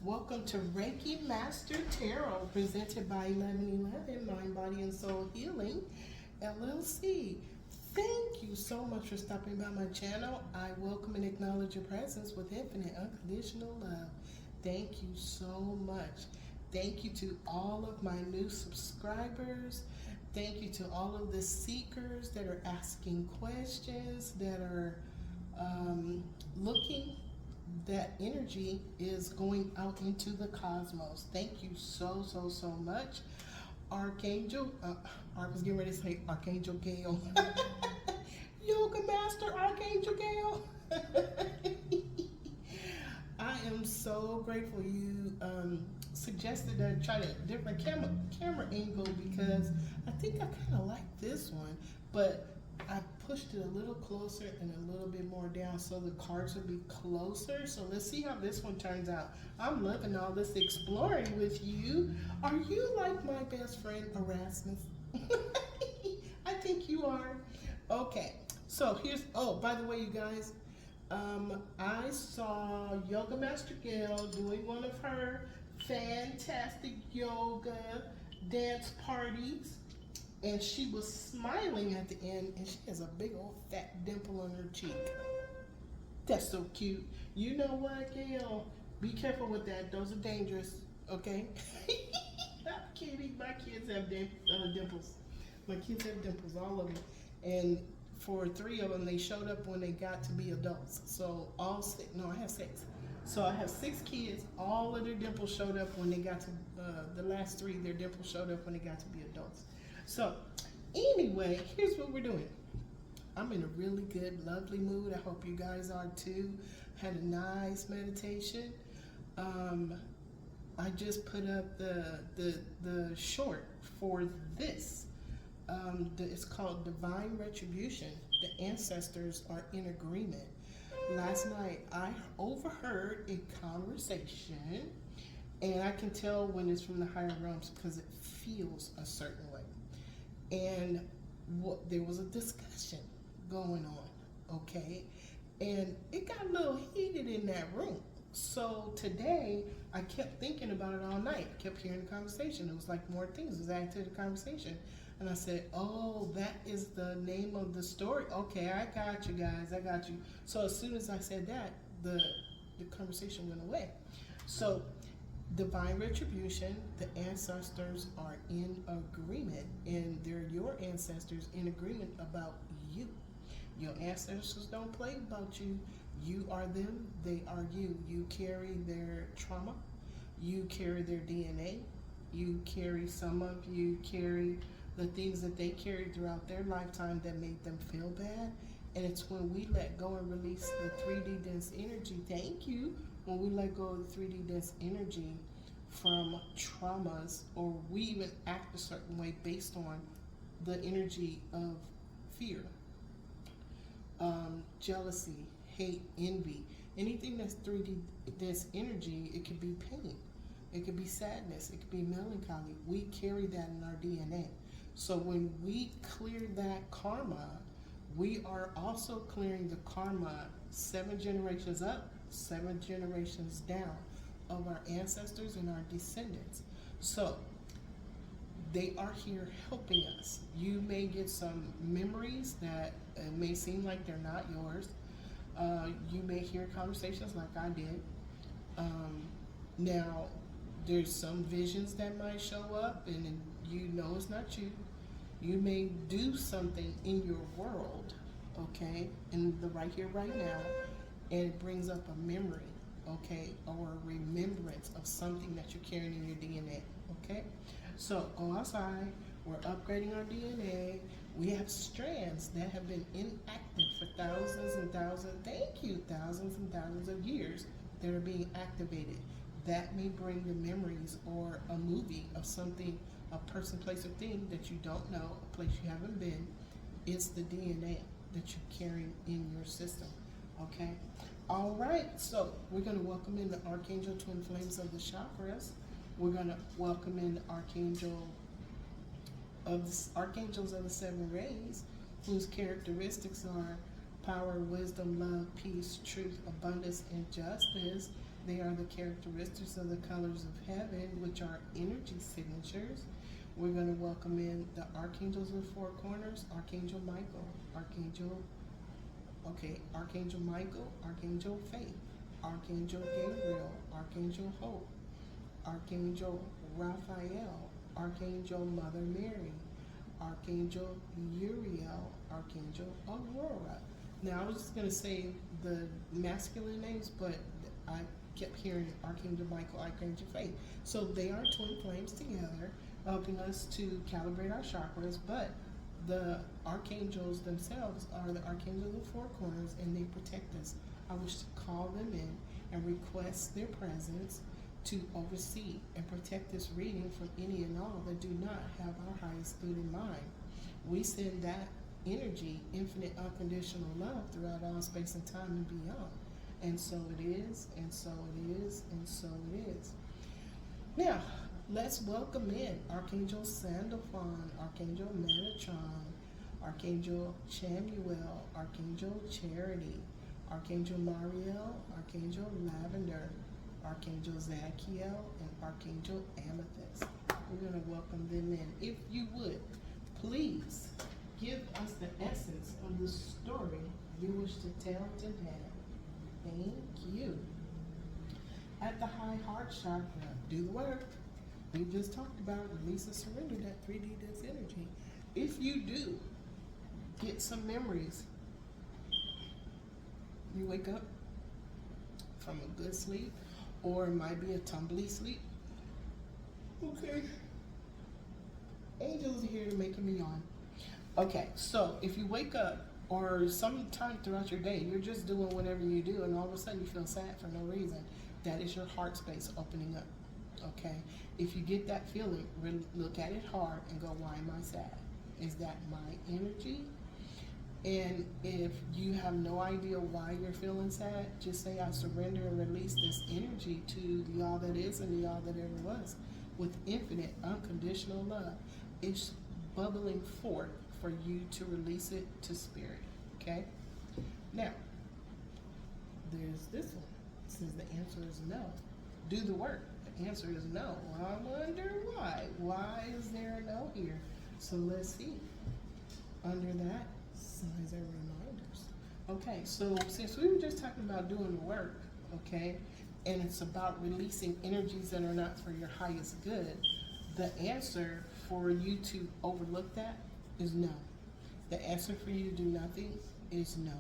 Welcome to Reiki Master Tarot, presented by 1111 Mind, Body, and Soul Healing, LLC. Thank you so much for stopping by my channel. I welcome and acknowledge your presence with infinite unconditional love. Thank you so much. Thank you to all of my new subscribers. Thank you to all of the seekers that are asking questions, that are looking. That energy is going out into the cosmos. Thank you so much. Archangel, I was getting ready to say Archangel Gail. Yoga Master Archangel Gail. I am so grateful you suggested that I try a different camera angle, because I think I kind of like this one, but I pushed it a little closer and a little bit more down so the cards will be closer. So let's see how this one turns out. I'm loving all this exploring with you. Are you like my best friend Erasmus? I think you are. Okay, so here's, oh, by the way, you guys, I saw Yoga Master Gail doing one of her fantastic yoga dance parties. And she was smiling at the end, and she has a big old fat dimple on her cheek. That's so cute. You know what, Gail? Be careful with that. Those are dangerous, okay? I'm kidding. My kids have dimples. My kids have dimples, all of them. And for 3 of them, they showed up when they got to be adults. So all 6, no, I have 6. So I have 6 kids. All of their dimples showed up when they got to, the last 3, their dimples showed up when they got to be adults. So anyway, here's what we're doing. I'm in a really good, lovely mood. I hope you guys are too. Had a nice meditation. I just put up the short for this. It's called Divine Retribution. The ancestors are in agreement. Last night I overheard a conversation, and I can tell when it's from the higher realms because it feels a certain way. And there was a discussion going on, okay? And it got a little heated in that room. So today, I kept thinking about it all night. I kept hearing the conversation. It was like more things was added to the conversation. And I said, oh, that is the name of the story. Okay, I got you guys, I got you. So as soon as I said that, the conversation went away. So Divine Retribution, the ancestors are in agreement, and they're your ancestors in agreement about you. Your ancestors don't play about you. You are them, they are you. You carry their trauma, you carry their DNA, you carry, some of you carry the things that they carried throughout their lifetime that made them feel bad. And it's when we let go and release the 3D dense energy, thank you, when we let go of the 3D dense energy from traumas, or we even act a certain way based on the energy of fear, jealousy, hate, envy, anything that's 3D dense energy. It could be pain, it could be sadness, it could be melancholy. We carry that in our DNA. So when we clear that karma, we are also clearing the karma 7 generations up, 7 generations down of our ancestors and our descendants. So they are here helping us. You may get some memories that may seem like they're not yours. You may hear conversations like I did. Now, there's some visions that might show up, and you know it's not you. You may do something in your world, okay, in the right here, right now, and it brings up a memory, okay, or a remembrance of something that you're carrying in your DNA, okay? So go outside, we're upgrading our DNA. We have strands that have been inactive for thousands and thousands, thank you, thousands and thousands of years that are being activated. That may bring the memories or a movie of something, a person, place, or thing that you don't know, a place you haven't been. It's the DNA that you're carrying in your system, okay? All right, so we're going to welcome in the Archangel Twin Flames of the Chakras. We're going to welcome in the Archangels of the 7 Rays, whose characteristics are power, wisdom, love, peace, truth, abundance, and justice. They are the characteristics of the colors of heaven, which are energy signatures. We're going to welcome in the archangels of the four corners, Archangel Michael, Archangel Michael, Archangel Faith, Archangel Gabriel, Archangel Hope, Archangel Raphael, Archangel Mother Mary, Archangel Uriel, Archangel Aurora. Now, I was just going to say the masculine names, but I kept hearing Archangel Michael, Archangel Faith. So they are twin flames together, helping us to calibrate our chakras, but the archangels themselves are the archangels of the four corners, and they protect us. I wish to call them in and request their presence to oversee and protect this reading from any and all that do not have our highest good in mind. We send that energy, infinite unconditional love, throughout all space and time and beyond. And so it is, and so it is, and so it is. Now, let's welcome in Archangel Sandalphon, Archangel Metatron, Archangel Chamuel, Archangel Charity, Archangel Mariel, Archangel Lavender, Archangel Zachiel, and Archangel Amethyst. We're going to welcome them in. If you would, please give us the essence of the story you wish to tell today. Thank you. At the high heart chakra, do the work. We just talked about release and surrender that 3D dense energy. If you do get some memories, you wake up from a good sleep, or it might be a tumbly sleep. Okay. Angels are here to make me yawn. Okay, so if you wake up, or sometime throughout your day, you're just doing whatever you do, and all of a sudden you feel sad for no reason, that is your heart space opening up. Okay? If you get that feeling, look at it hard and go, why am I sad? Is that my energy? And if you have no idea why you're feeling sad, just say, I surrender and release this energy to the all that is and the all that ever was, with infinite, unconditional love. It's bubbling forth for you to release it to spirit. Okay? Now, there's this one. It says the answer is no. Do the work. The answer is no. I wonder why. Why is there a no here? So let's see. Under that, signs and reminders. Okay, so since we were just talking about doing the work, okay, and it's about releasing energies that are not for your highest good, the answer for you to overlook that is no. The answer for you to do nothing is no.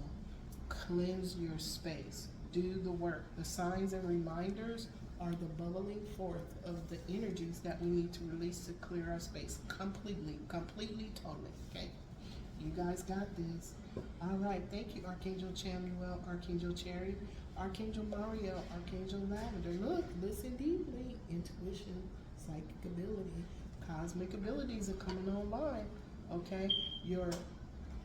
Cleanse your space. Do the work. The signs and reminders are the bubbling forth of the energies that we need to release to clear our space completely, totally, okay? You guys got this. All right, thank you, Archangel Chamuel, Archangel Cherry, Archangel Mario, Archangel Lavender. Look, listen deeply. Intuition, psychic ability, cosmic abilities are coming online, okay? Your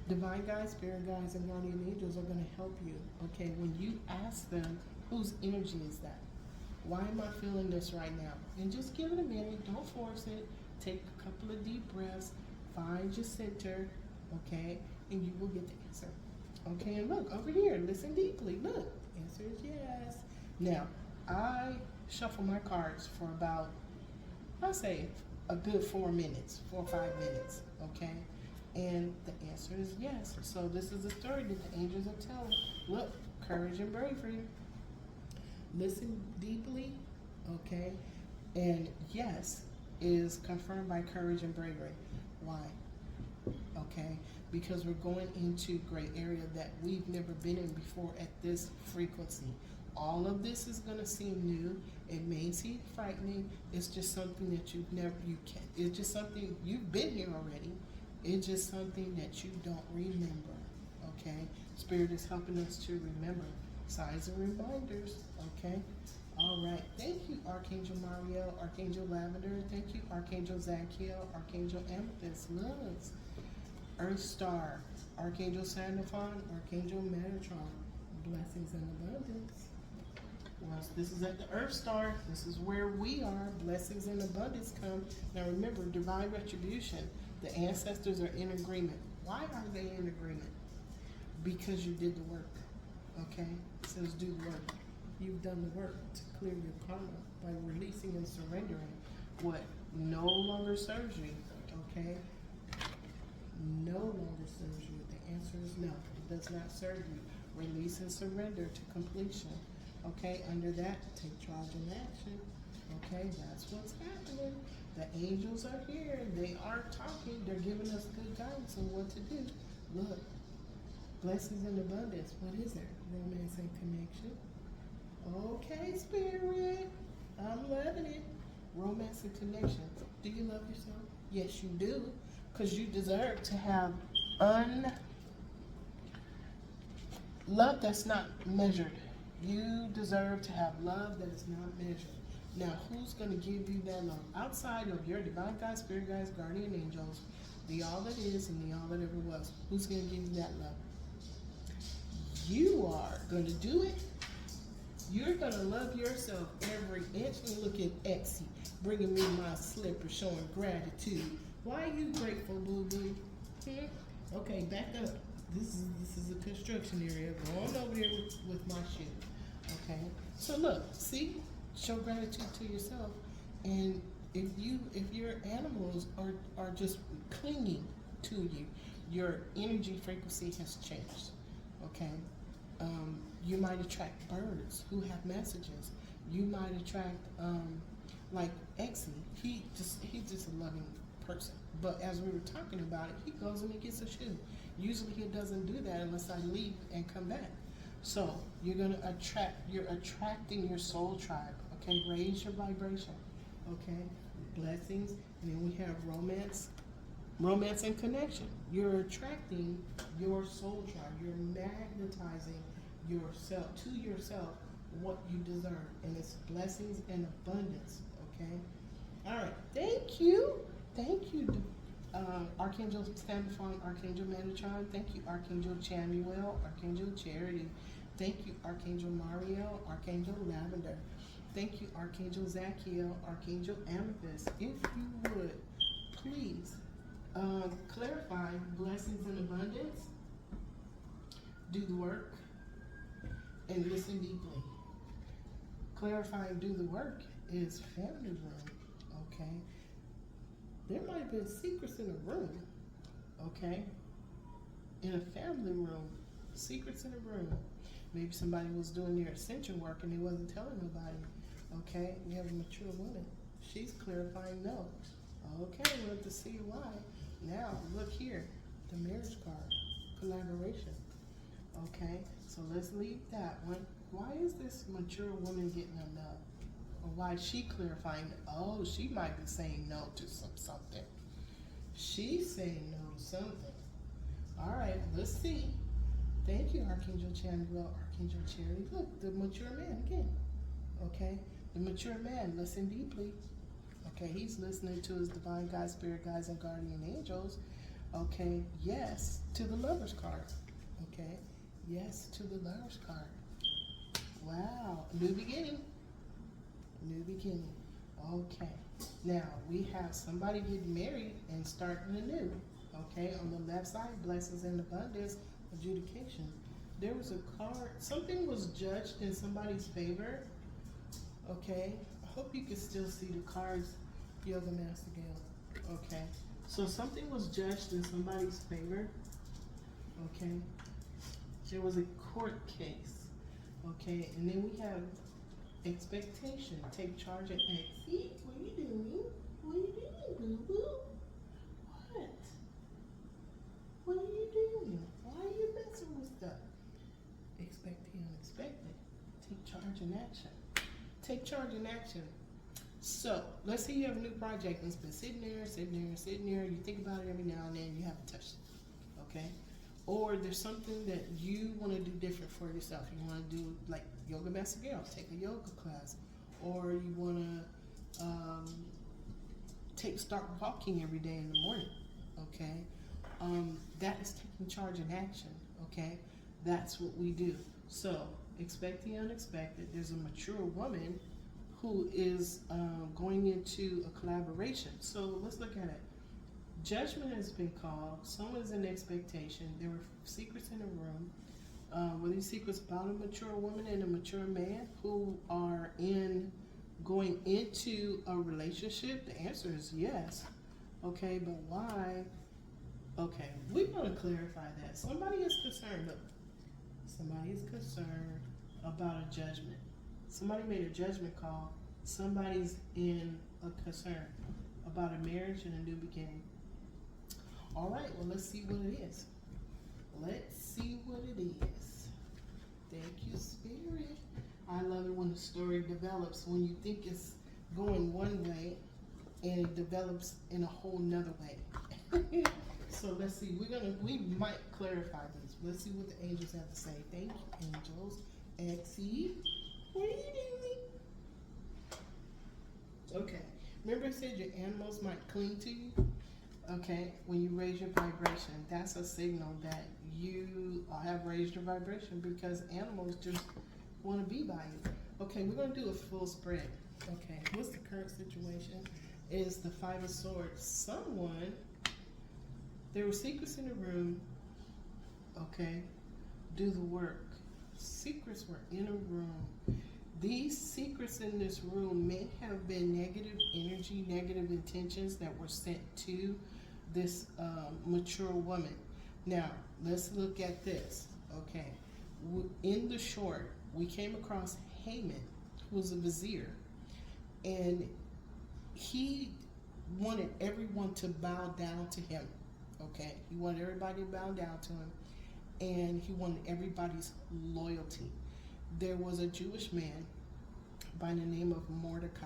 divine guides, spirit guides, and guardian angels are going to help you, okay? When you ask them, whose energy is that? Why am I feeling this right now? And just give it a minute. Don't force it. Take a couple of deep breaths. Find your center, okay? And you will get the answer. Okay, and look, over here, listen deeply. Look, the answer is yes. Now, I shuffle my cards for about, I'll say, a good 4 minutes, 4 or 5 minutes, okay? And the answer is yes. So this is the story that the angels are telling. Look, courage and bravery. Listen deeply, okay? And yes is confirmed by courage and bravery. Why? Okay? Because we're going into gray area that we've never been in before at this frequency. All of this is going to seem new. It may seem frightening. It's just something that it's just something you've been here already. It's just something that you don't remember, okay? Spirit is helping us to remember. Signs and reminders, okay? All right, thank you, Archangel Mariel, Archangel Lavender. Thank you, Archangel Zachiel, Archangel Amethyst, Loves, Earth Star, Archangel Sandalphon, Archangel Metatron. Blessings and abundance. Well, this is at the Earth Star. This is where we are. Blessings and abundance come. Now remember, Divine Retribution. The ancestors are in agreement. Why are they in agreement? Because you did the work. Okay? It says do the work. You've done the work to clear your karma by releasing and surrendering what no longer serves you, okay? No longer serves you. The answer is no. It does not serve you. Release and surrender to completion. Okay, under that, take charge and action. Okay, that's what's happening. The angels are here. They are talking. They're giving us good guidance on what to do. Look, blessings in abundance. What is it? Romance and connection. Okay, Spirit. I'm loving it. Romance and connection. Do you love yourself? Yes, you do. Because you deserve to have love that's not measured. You deserve to have love that is not measured. Now, who's going to give you that love? Outside of your divine guides, spirit guides, guardian angels, the all that is and the all that ever was. Who's going to give you that love? You are going to do it. You're going to love yourself every inch. And look at Exy bringing me my slipper, showing gratitude. Why are you grateful, boo-boo? Okay, back up. This is a construction area. Go on over there with my shit. Okay? So look, see? Show gratitude to yourself. And if your animals are just clinging to you, your energy frequency has changed. Okay? You might attract birds who have messages. You might attract like Exy. He's just a loving person. But as we were talking about it, he goes and he gets a shoe. Usually he doesn't do that unless I leave and come back. So you're attracting your soul tribe. Okay, raise your vibration. Okay, blessings, and then we have romance and connection. You're attracting your soul tribe. You're magnetizing yourself to yourself what you deserve, and it's blessings and abundance. Okay, all right. Thank you, Archangel Standifying, Archangel Metatron. Thank you, Archangel Chamuel, Archangel Charity. Thank you, Archangel Mario, Archangel Lavender. Thank you, Archangel Zachiel, Archangel Amethyst. If you would, please clarify blessings and abundance, do the work, and listen deeply. Clarifying do the work is family room, okay? There might have been secrets in a room, okay? In a family room, secrets in a room. Maybe somebody was doing their ascension work and they wasn't telling nobody. Okay, we have a mature woman. She's clarifying no. Okay, we'll have to see why. Now, look here, the marriage card, collaboration. Okay, so let's leave that one. Why is this mature woman getting a no? Or why is she clarifying? Oh, she might be saying no to something. She's saying no to something. All right, let's see. Thank you, Archangel Chamuel, Archangel Charity. Look, the mature man again. Okay, the mature man, listen deeply. Okay, he's listening to his divine guides, spirit guides, and guardian angels. Okay, yes to the lover's card. Okay, yes to the lover's card. Wow, new beginning. New beginning. Okay, now we have somebody getting married and starting anew. Okay, on the left side, blessings and abundance, adjudication. There was a card, something was judged in somebody's favor. Okay, I hope you can still see the cards, Yoga Master Gail. Okay, so something was judged in somebody's favor. Okay, there was a court case. Okay, and then we have expectation. Take charge and act. See, what are you doing? What are you doing, boo-boo? What? What are you doing? Why are you messing with stuff? Expect the unexpected. Take charge and action. Take charge and action. So, let's say you have a new project and it's been sitting there. You think about it every now and then, you haven't touched it. Okay? Or there's something that you want to do different for yourself. You want to do like Yoga Master Gail, take a yoga class. Or you want to start walking every day in the morning. Okay? That is taking charge and action. Okay? That's what we do. So, expect the unexpected. There's a mature woman who is going into a collaboration. So let's look at it. Judgment has been called. Someone's in expectation. There were secrets in the room. Were these secrets about a mature woman and a mature man who are going into a relationship? The answer is yes. Okay, but why? Okay, we're going to clarify that. Somebody is concerned. Look, somebody is concerned about a judgment. Somebody made a judgment call. Somebody's in a concern about a marriage and a new beginning. All right, well, let's see what it is. Let's see what it is. Thank you, Spirit. I love it when the story develops, when you think it's going one way and it develops in a whole nother way. So let's see. We might clarify these. Let's see what the angels have to say. Thank you, angels. Exie, what are you doing? Okay. Remember I said your animals might cling to you? Okay. When you raise your vibration, that's a signal that you have raised your vibration, because animals just want to be by you. Okay, we're going to do a full spread. Okay, what's the current situation? Is the Five of Swords. There were secrets in the room. Okay, do the work. Secrets were in a room. These secrets in this room may have been negative energy, negative intentions that were sent to this mature woman. Now, let's look at this. Okay, in the short, we came across Haman, who was a vizier, and he wanted everyone to bow down to him. Okay, he wanted everybody to bow down to him, and he wanted everybody's loyalty. There was a Jewish man by the name of Mordecai.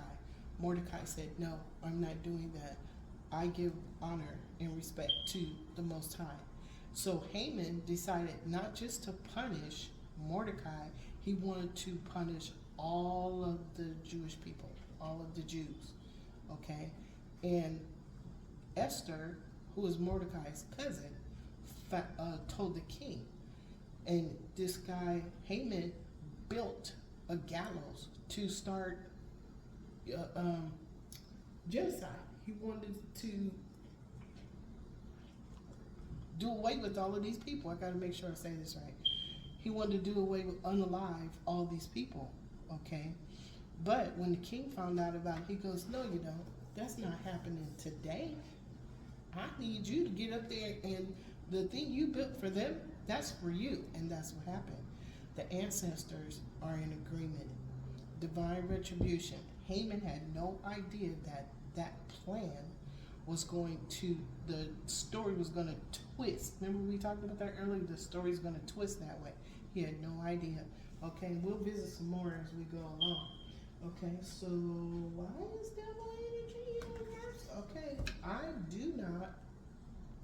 Mordecai said, no, I'm not doing that. I give honor and respect to the Most High. So Haman decided not just to punish Mordecai, he wanted to punish all of the Jewish people, all of the Jews. Okay, and Esther, who is Mordecai's cousin, told the king. And this guy, Haman, built a gallows to start genocide. He wanted to do away with all of these people. I got to make sure I say this right. He wanted to do away with, unalive all these people. Okay, but when the king found out about it, he goes, no, you don't. That's not happening today. I need you to get up there, and the thing you built for them, that's for you. And that's what happened. The ancestors are in agreement. Divine retribution. Haman had no idea that that plan was going to, the story was going to twist. Remember we talked about that earlier? The story's going to twist that way. He had no idea. Okay, we'll visit some more as we go along. Okay, so why is devil energy in reverse? Okay, I do not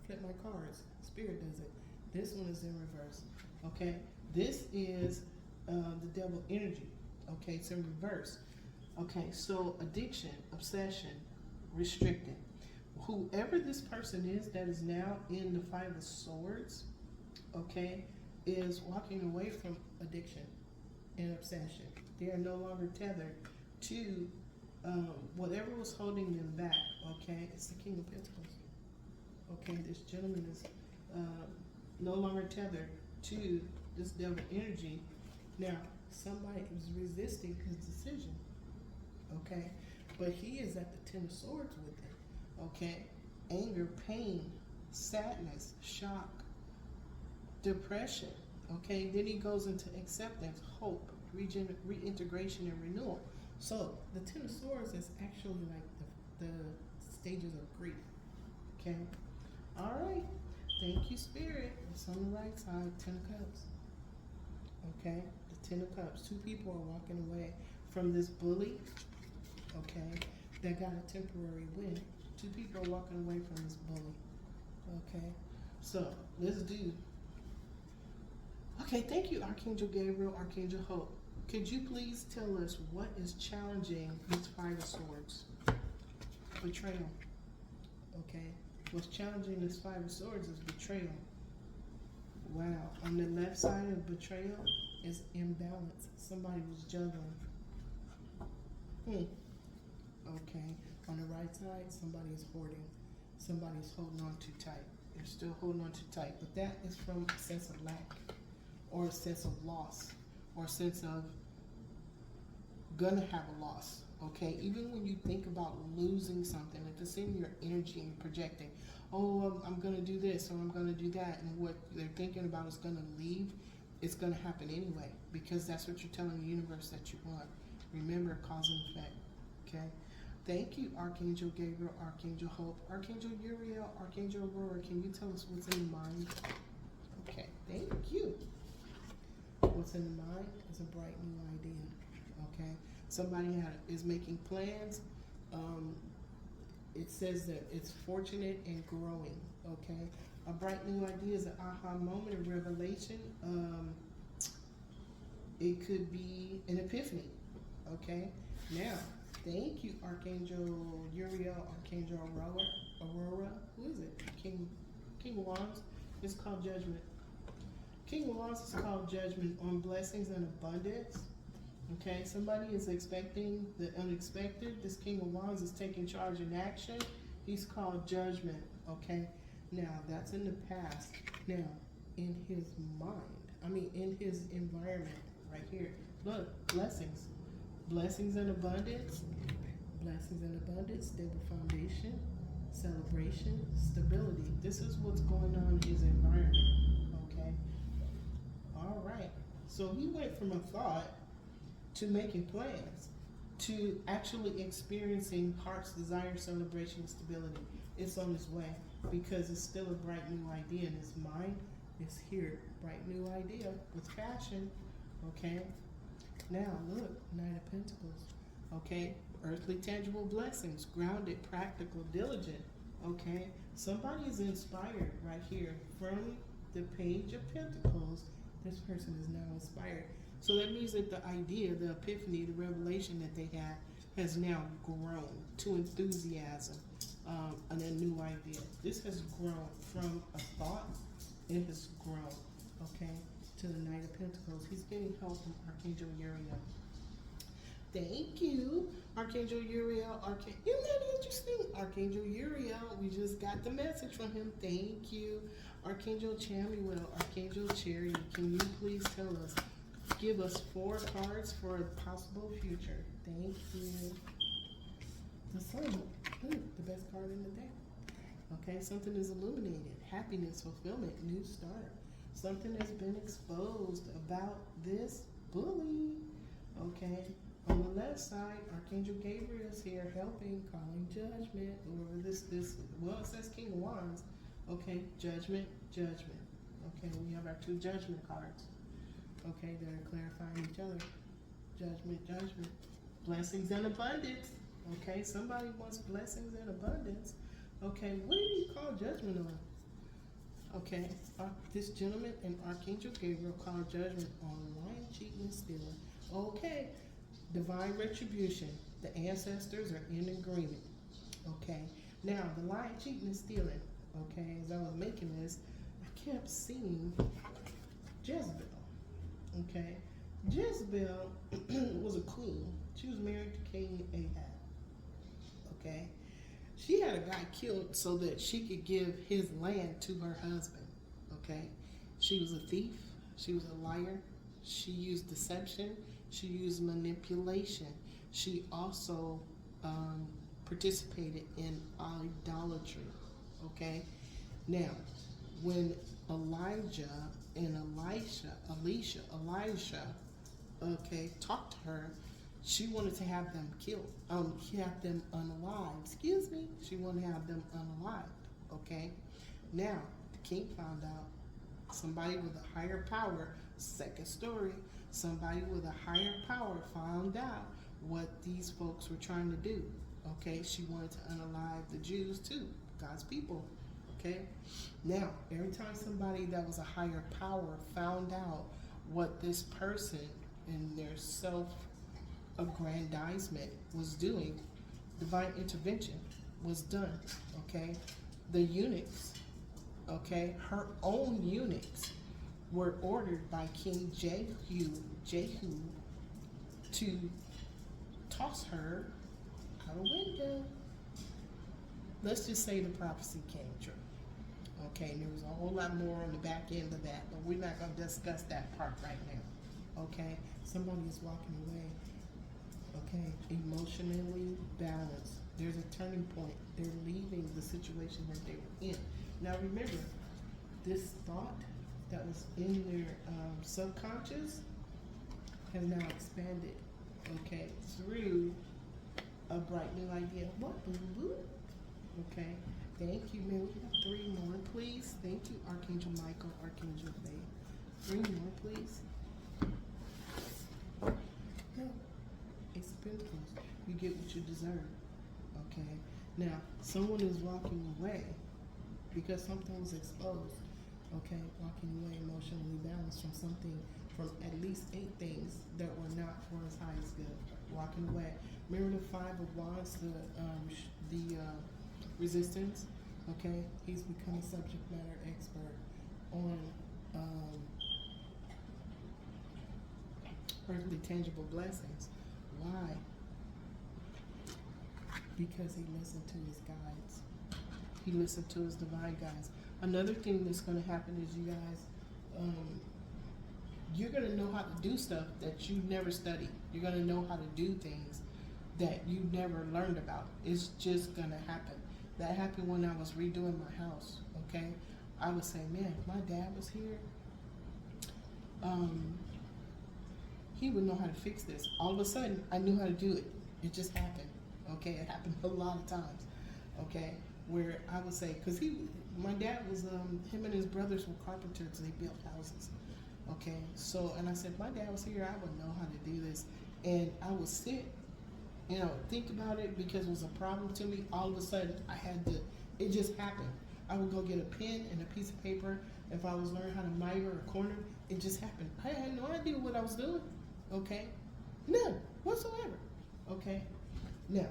flip my cards. Spirit does it. This one is in reverse. Okay, this is the devil energy. Okay, it's in reverse. Okay, so addiction, obsession, restricting. Whoever this person is that is now in the Five of Swords, okay, is walking away from addiction and obsession. They are no longer tethered to whatever was holding them back. Okay, it's the King of Pentacles. Okay, this gentleman is no longer tethered to this devil energy. Now, somebody is resisting his decision. Okay, but he is at the Ten of Swords with it. Okay, anger, pain, sadness, shock, depression. Okay, then he goes into acceptance, hope, reintegration, and renewal. So the Ten of Swords is actually like the stages of grief. Okay, all right. Thank you, Spirit. It's on the right side. 10 of Cups. Okay, the 10 of Cups. Two people are walking away from this bully. Okay, that got a temporary win. Two people are walking away from this bully. Okay, so let's do. Okay, thank you, Archangel Gabriel, Archangel Hope. Could you please tell us what is challenging this Five of Swords? Betrayal. Okay, what's challenging this Five of Swords is betrayal. Wow, on the left side of betrayal is imbalance. Somebody was juggling. Okay, on the right side, somebody is hoarding. Somebody's holding on too tight. They're still holding on too tight, but that is from a sense of lack. or a sense of loss, or a sense of gonna have a loss. Okay, even when you think about losing something, if it's in your energy and projecting, oh, I'm gonna do this or I'm gonna do that, and what they're thinking about is gonna leave, it's gonna happen anyway, because that's what you're telling the universe that you want. Remember, cause and effect. Okay. Thank you, Archangel Gabriel, Archangel Hope, Archangel Uriel, Archangel Aurora. Can you tell us what's in the mind? Okay, thank you. What's in the mind is a bright new idea. Okay, somebody is making plans. It says that it's fortunate and growing. Okay, a bright new idea is an aha moment of revelation. It could be an epiphany. Okay, now thank you, Archangel Uriel, Archangel Aurora. Who is it? King Wands. It's called Judgment. King Wands is called Judgment on blessings and abundance. Okay, somebody is expecting the unexpected. This King of Wands is taking charge in action. He's called Judgment. Okay, now that's in the past. Now, in his mind, in his environment, right here. Look, blessings. Blessings and abundance. Blessings and abundance, stable foundation, celebration, stability. This is what's going on in his environment. Okay. All right. So he went from a thought to making plans to actually experiencing heart's desire, celebration, and stability. It's on its way because it's still a bright new idea in his mind. It's here. Bright new idea with passion. Okay. Now look, Knight of Pentacles. Okay. Earthly tangible blessings, grounded, practical, diligent. Okay. Somebody is inspired right here from the Page of Pentacles. This person is now inspired. So that means that the idea, the epiphany, the revelation that they had has now grown to enthusiasm and a new idea. This has grown from a thought. It has grown, okay, to the Knight of Pentacles. He's getting help from Archangel Uriel. Thank you, Archangel Uriel. Isn't that interesting? Archangel Uriel, we just got the message from him. Thank you. Archangel Chamuel, Archangel Cherry, can you please tell us, give us 4 cards for a possible future? Thank you. The Sun, the best card in the deck. Okay, something is illuminated. Happiness, fulfillment, new start. Something has been exposed about this bully. Okay, on the left side, Archangel Gabriel is here helping, calling judgment. Whoever this, well, it says King of Wands. Okay, judgment. Okay, we have our 2 judgment cards. Okay, they're clarifying each other. Judgment. Blessings and abundance. Okay, somebody wants blessings and abundance. Okay, what do you call judgment on? Okay, this gentleman and Archangel Gabriel call judgment on lying, cheating, and stealing. Okay, Divine Retribution. The ancestors are in agreement. Okay, now the lying, cheating, and stealing. Okay, as I was making this, I kept seeing Jezebel. Okay, Jezebel was a queen. She was married to King Ahab. Okay, she had a guy killed so that she could give his land to her husband. Okay, she was a thief. She was a liar. She used deception. She used manipulation. She also participated in idolatry. Okay, now when Elijah and Elisha, okay, talked to her, she wanted to have them killed. Have them unalived. Excuse me. She wanted to have them unalived. Okay. Now the king found out somebody with a higher power. Second story. Somebody with a higher power found out what these folks were trying to do. Okay. She wanted to unalive the Jews too, God's people. Okay. Now, every time somebody that was a higher power found out what this person in their self-aggrandizement was doing, divine intervention was done. Okay. The eunuchs, okay, her own eunuchs were ordered by King Jehu to toss her out a window. Let's just say the prophecy came true. Okay, and there was a whole lot more on the back end of that, but we're not going to discuss that part right now. Okay, somebody is walking away. Okay, emotionally balanced. There's a turning point. They're leaving the situation that they were in. Now remember, this thought that was in their subconscious has now expanded, okay, through a bright new idea. What, boo-boo? Okay, thank you, man. We have 3 more, please. Thank you, Archangel Michael, Archangel Faith. 3 more, please. No. Ace of Pentacles. You get what you deserve. Okay. Now, someone is walking away because something was exposed. Okay, walking away emotionally balanced from something, from at least 8 things that were not for his highest good. Walking away. Remember the 5 of Wands, the resistance. Okay, he's become a subject matter expert on earthly tangible blessings. Why? Because he listened to his guides. He listened to his divine guides. Another thing that's going to happen is, you guys, you're going to know how to do stuff that you never studied. You're going to know how to do things that you never learned about. It's just going to happen. That happened when I was redoing my house, okay? I would say, man, if my dad was here, he would know how to fix this. All of a sudden, I knew how to do it. It just happened, okay? It happened a lot of times, okay? Where I would say, because my dad was, him and his brothers were carpenters. They built houses, okay? So, and I said, if my dad was here, I would know how to do this. And I would sit, you know, think about it, because it was a problem to me. All of a sudden, I had to, it just happened. I would go get a pen and a piece of paper. If I was learning how to miter a corner, it just happened. I had no idea what I was doing, okay? None whatsoever, okay? Now,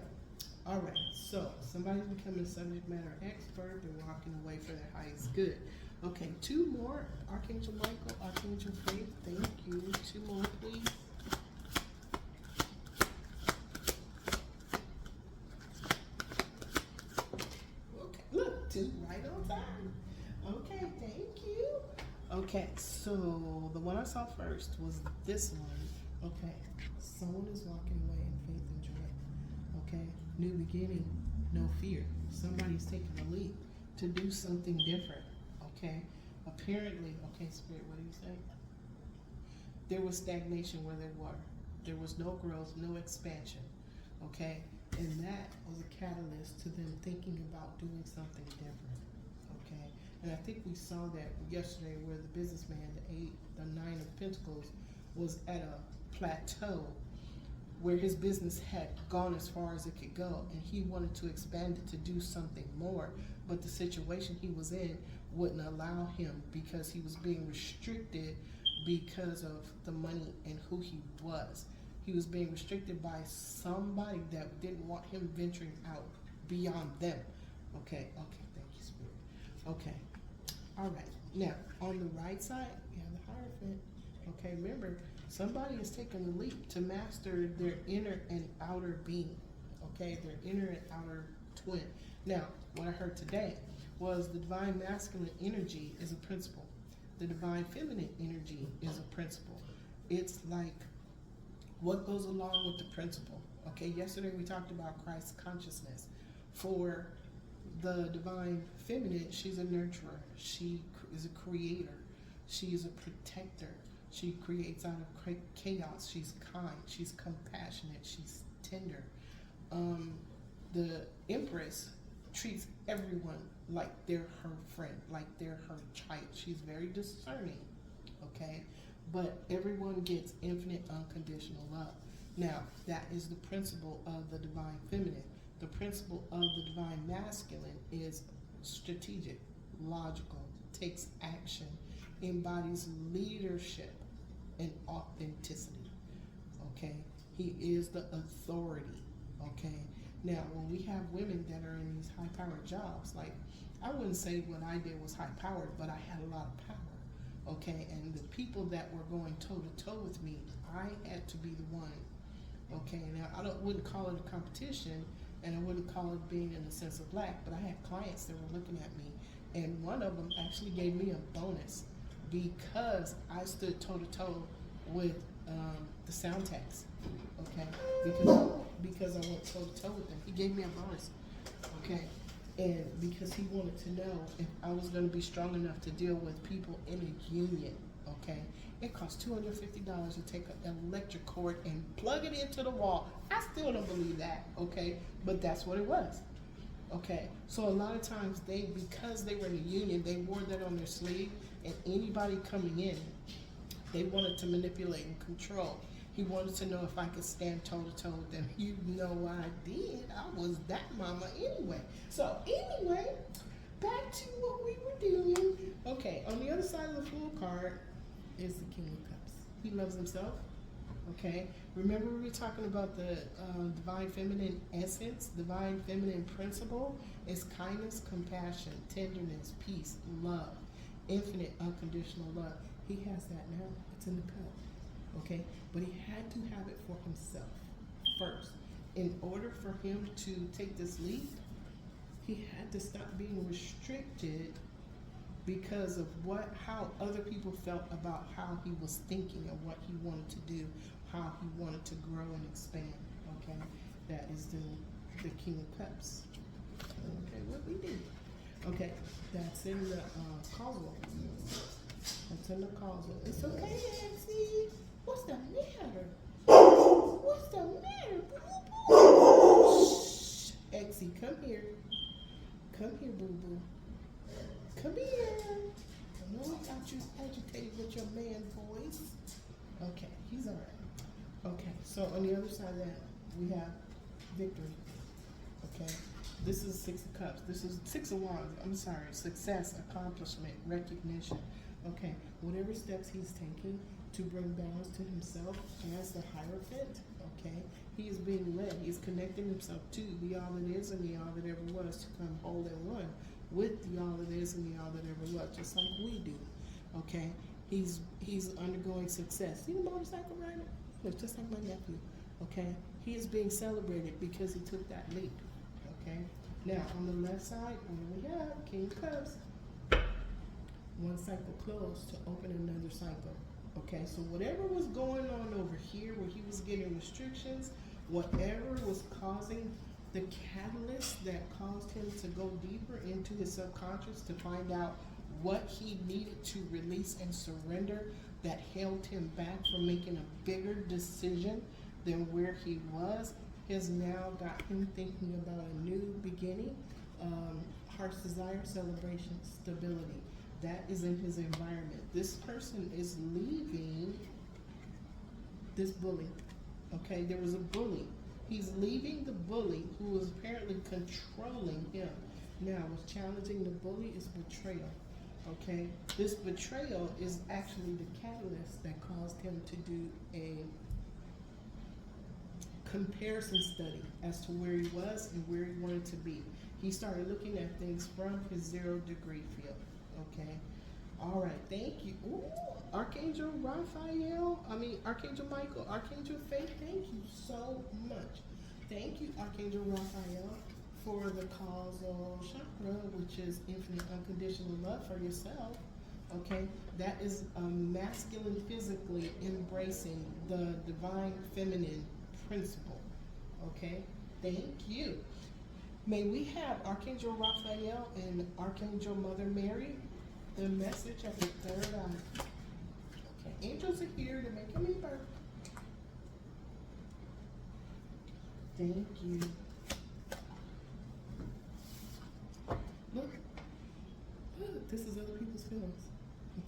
all right, so somebody's becoming a subject matter expert and walking away for their highest good. Okay, 2 more. Archangel Michael, Archangel Faith, thank you. 2 more, please. Okay, look, 2 right on time. Okay, thank you. Okay, so the one I saw first was this one. Okay, someone is walking away in faith and joy. Okay, new beginning, no fear. Somebody's taking a leap to do something different. Okay, apparently, okay, Spirit, what do you say? There was stagnation where they were. There was no growth, no expansion. Okay, and that was a catalyst to them thinking about doing something different. Okay, and I think we saw that yesterday, where the businessman, the 9 of Pentacles, was at a plateau where his business had gone as far as it could go, and he wanted to expand it to do something more, but the situation he was in wouldn't allow him, because he was being restricted because of the money and who he was. He was being restricted by somebody that didn't want him venturing out beyond them. Okay, thank you, Spirit. Okay, all right. Now, on the right side, you have the Hierophant. Okay, remember, somebody is taking the leap to master their inner and outer being. Okay, their inner and outer twin. Now, what I heard today was the divine masculine energy is a principle. The divine feminine energy is a principle. It's like what goes along with the principle. Okay, yesterday we talked about Christ's consciousness. For the divine feminine, she's a nurturer. She is a creator. She is a protector. She creates out of chaos. She's kind. She's compassionate. She's tender. The Empress treats everyone like they're her friend, like they're her child. She's very discerning, okay? But everyone gets infinite unconditional love. Now, that is the principle of the divine feminine. The principle of the divine masculine is strategic, logical, takes action, embodies leadership and authenticity, okay? He is the authority, okay? Now, when we have women that are in these high-powered jobs, like, I wouldn't say what I did was high-powered, but I had a lot of power, okay? And the people that were going toe-to-toe with me, I had to be the one, okay? Now, wouldn't call it a competition, and I wouldn't call it being in the sense of lack, but I had clients that were looking at me, and one of them actually gave me a bonus because I stood toe to toe with the sound techs, okay? Because I went toe to toe with them, he gave me a bonus, okay? And because he wanted to know if I was going to be strong enough to deal with people in a union, okay? It costs $250 to take an electric cord and plug it into the wall. I still don't believe that, okay? But that's what it was, okay? So a lot of times because they were in a union, they wore that on their sleeve, and anybody coming in, they wanted to manipulate and control. He wanted to know if I could stand toe to toe with them. You know I did. I was that mama anyway. So anyway, back to what we were doing. Okay, on the other side of the Fool card is the King of Cups. He loves himself. Okay, remember we were talking about the Divine Feminine essence, Divine Feminine principle is kindness, compassion, tenderness, peace, love, infinite unconditional love. He has that now. It's in the cup. Okay, but he had to have it for himself first. In order for him to take this leap, he had to stop being restricted because of how other people felt about how he was thinking and what he wanted to do, how he wanted to grow and expand. Okay, that is the King of Cups. Okay, what we did. Okay, that's in the causal. That's in the causal. It's okay, Nancy. What's the matter? What's the matter, boo-boo? Shh. Exie, come here. Come here, boo-boo. Come here. I know I got you agitated with your man voice. Okay, he's all right. Okay, so on the other side of that, we have victory. Okay, this is Six of Cups. This is Six of Wands. I'm sorry, success, accomplishment, recognition. Okay, whatever steps he's taking to bring balance to himself as the Hierophant, okay, he is being led. He's connecting himself to the all that is and the all that ever was to come whole and one with the all that is and the all that ever was, just like we do, okay? He's undergoing success. See the motorcycle rider? Looks just like my nephew, okay? He is being celebrated because he took that leap, okay? Now, on the left side, what do we have? King of Cups. One cycle closed to open another cycle. Okay, so whatever was going on over here where he was getting restrictions, whatever was causing the catalyst that caused him to go deeper into his subconscious to find out what he needed to release and surrender that held him back from making a bigger decision than where he was, has now got him thinking about a new beginning, heart's desire, celebration, stability. That is in his environment. This person is leaving this bully. Okay, there was a bully. He's leaving the bully who was apparently controlling him. Now, what's challenging the bully is betrayal. Okay, this betrayal is actually the catalyst that caused him to do a comparison study as to where he was and where he wanted to be. He started looking at things from his 0 degree field. Okay. All right. Thank you. Ooh, Archangel Michael, Archangel Faith, thank you so much. Thank you, Archangel Raphael, for the causal chakra, which is infinite unconditional love for yourself. Okay. That is masculine physically embracing the divine feminine principle. Okay. Thank you. May we have Archangel Raphael and Archangel Mother Mary, the message of the third eye. Okay, angels are here to make me birth. Thank you. Look, this is other people's feelings.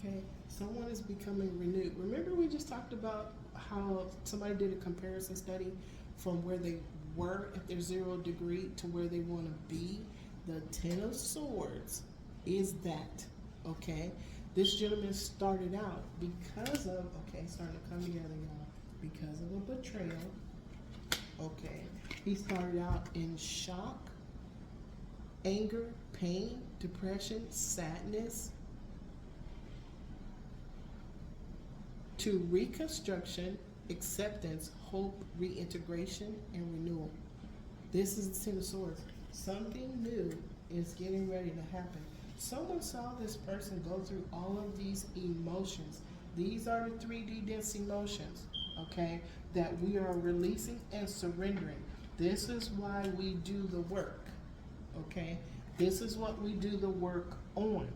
Okay, someone is becoming renewed. Remember we just talked about how somebody did a comparison study from where they were at their 0 degree to where they want to be. The 10 of Swords is that, okay? This gentleman started out because of, starting to come together, y'all, because of a betrayal, okay? He started out in shock, anger, pain, depression, sadness, to reconstruction, acceptance, hope, reintegration, and renewal. This is the Ten of Swords. Something new is getting ready to happen. Someone saw this person go through all of these emotions. These are the 3D dense emotions, okay, that we are releasing and surrendering. This is why we do the work, okay? This is what we do the work on.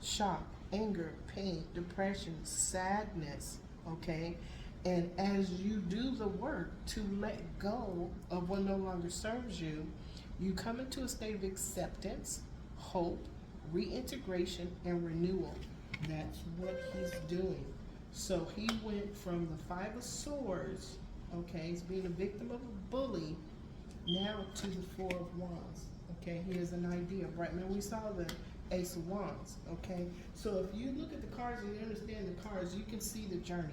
Shock, anger, pain, depression, sadness, okay? And as you do the work to let go of what no longer serves you, you come into a state of acceptance, hope, reintegration, and renewal. That's what he's doing. So he went from the Five of Swords, okay, he's being a victim of a bully, now to the Four of Wands, okay? He has an idea, right? Now we saw the Ace of Wands, okay? So if you look at the cards and you understand the cards, you can see the journey,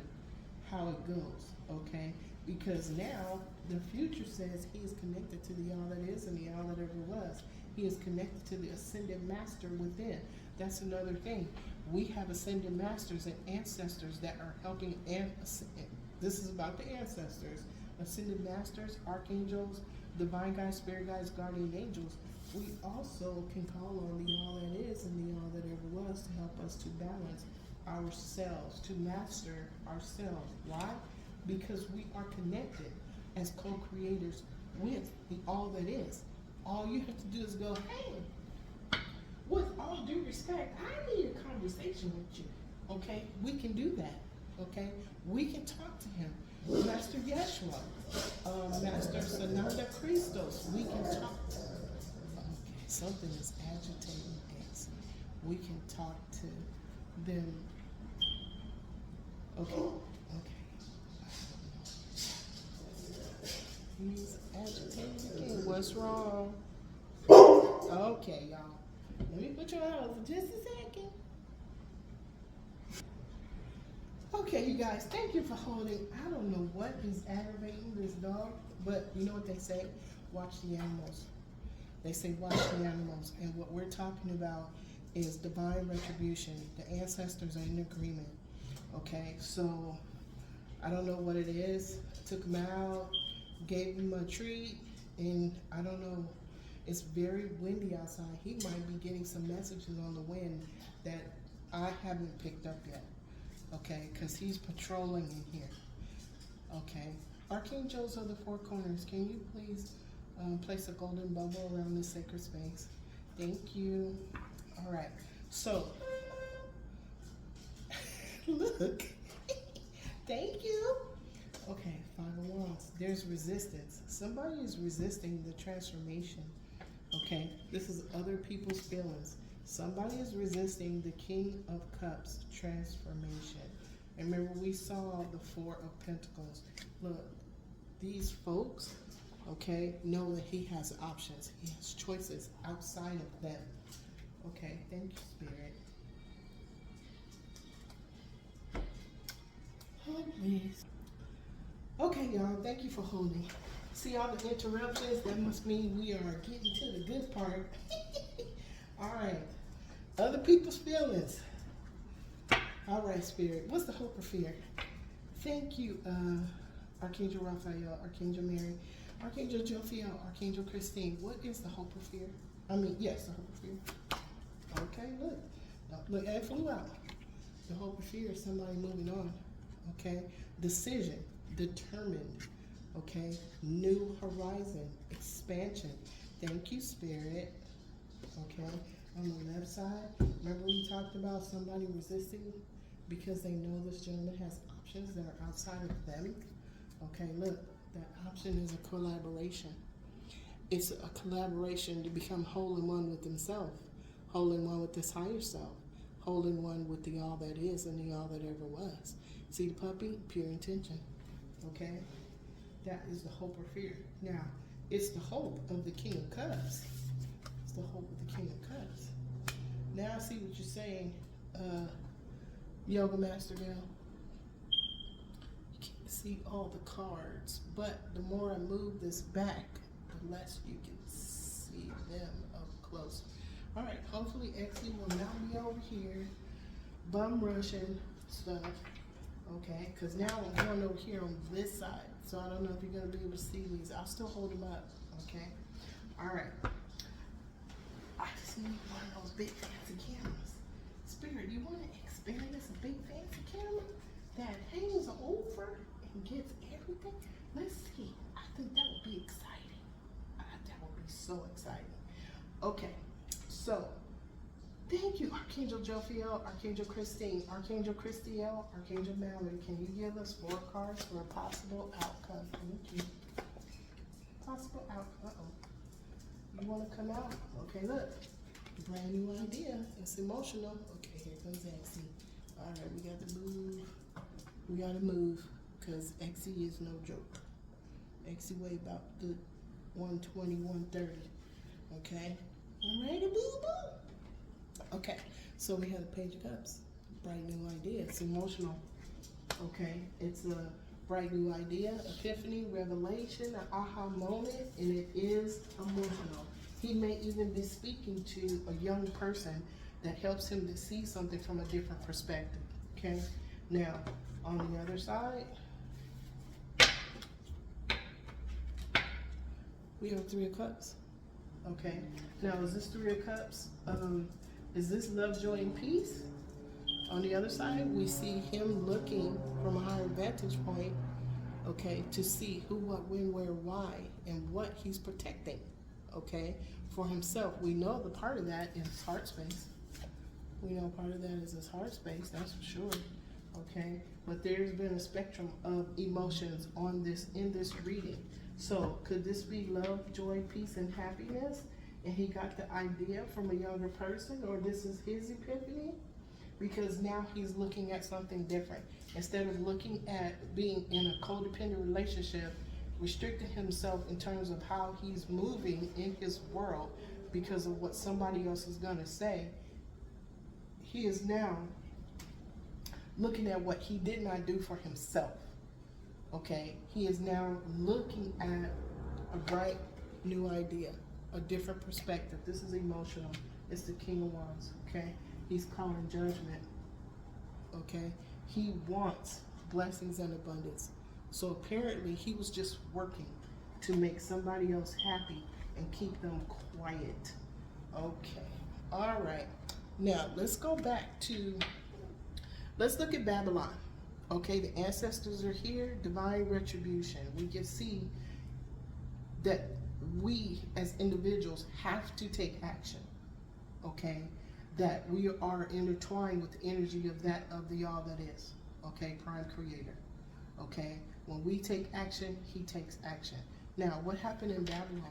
how it goes, okay? Because now the future says he is connected to the all that is and the all that ever was. He is connected to the ascended master within. That's another thing. We have ascended masters and ancestors that are helping, and this is about the ancestors, ascended masters, archangels, divine guides, spirit guides, guardian angels. We also can call on the all that is and the all that ever was to help us to balance ourselves, to master ourselves. Why? Because we are connected as co-creators with the all that is. All you have to do is go, hey, with all due respect, I need a conversation with you, okay? We can do that, okay? We can talk to him. Master Yeshua, Master Sananda Christos, we can talk. Okay, something is agitating us. We can talk to them. Okay. He's agitated again. What's wrong? Okay, y'all. Let me put you on hold for just a second. Okay, you guys, thank you for holding. I don't know what is aggravating this dog, but you know what they say? Watch the animals. They say watch the animals. And what we're talking about is divine retribution. The ancestors are in agreement. Okay, so I don't know what it is. Took him out, gave him a treat, and I don't know. It's very windy outside. He might be getting some messages on the wind that I haven't picked up yet. Okay, because he's patrolling in here. Okay, archangels of the four corners, can you please place a golden bubble around this sacred space? Thank you. All right, so look. Thank you. Okay, Five of Wands. There's resistance. Somebody is resisting the transformation. Okay, this is other people's feelings. Somebody is resisting the King of Cups transformation. And remember, we saw the Four of Pentacles. Look, these folks, okay, know that he has options. He has choices outside of them. Okay, thank you, Spirit. Oh, please. Okay, y'all, thank you for holding. See all the interruptions? That must mean we are getting to the good part. All right. Other people's feelings. All right, Spirit. What's the hope or fear? Thank you, Archangel Raphael, Archangel Mary, Archangel Jophiel, Archangel Christine. What is the hope or fear? I mean, yes, the hope or fear. Okay, look. Look, it flew out. The hope or fear is somebody moving on. Okay? Decision. Determined. Okay? New horizon. Expansion. Thank you, Spirit. Okay? On the left side, remember we talked about somebody resisting because they know this gentleman has options that are outside of them. Okay, look, that option is a collaboration. It's a collaboration to become whole in one with himself, whole in one with this higher self, whole in one with the all that is and the all that ever was. See the puppy? Pure intention. Okay? That is the hope or fear. Now, it's the hope of the King of Cups. It's the hope of the King of Cups. Now I see what you're saying, Yoga Master Gal. You can't see all the cards, but the more I move this back, the less you can see them up close. All right, hopefully Exley will not be over here bum rushing stuff, okay? Because now I'm going over here on this side, so I don't know if you're going to be able to see these. I'll still hold them up, okay? All right. I just need one of those big fancy cameras. Spirit, you want to experience a big fancy camera that hangs over and gets everything? Let's see. I think that would be exciting. That would be so exciting. Okay, so thank you, Archangel Jophiel, Archangel Christine, Archangel Christiel, Archangel Mallory. Can you give us 4 cards for a possible outcome? Thank you. Possible outcome. Uh-oh. You want to come out? Okay, look. Brand new idea. It's emotional. Okay, here comes Exy. All right, we got to move. We got to move because Exy is no joke. Exy weigh about the 120, 130. Okay? You ready to boo-boo? Okay, so we have the Page of Cups. Bright new idea. It's emotional. Okay, it's a bright new idea, epiphany, revelation, an aha moment, and it is emotional. He may even be speaking to a young person that helps him to see something from a different perspective. Okay, now on the other side, we have 3 of Cups. Okay, now is this 3 of Cups? Is this love, joy, and peace? On the other side, we see him looking from a higher vantage point, okay, to see who, what, when, where, why, and what he's protecting, okay, for himself. We know the part of that is his heart space. We know part of that is his heart space, that's for sure, okay? But there's been a spectrum of emotions on this, in this reading. So could this be love, joy, peace, and happiness? And he got the idea from a younger person, or this is his epiphany? Because now he's looking at something different. Instead of looking at being in a codependent relationship, restricting himself in terms of how he's moving in his world because of what somebody else is gonna say, he is now looking at what he did not do for himself. Okay, he is now looking at a bright new idea, a different perspective. This is emotional. It's the King of Wands, okay? He's calling judgment, okay? He wants blessings and abundance. So apparently he was just working to make somebody else happy and keep them quiet. Okay, all right. Now let's go back to, let's look at Babylon. Okay, the ancestors are here, divine retribution. We can see that we as individuals have to take action, okay? That we are intertwined with the energy of that, of the all that is, okay? Prime creator, okay? When we take action, he takes action. Now, what happened in Babylon?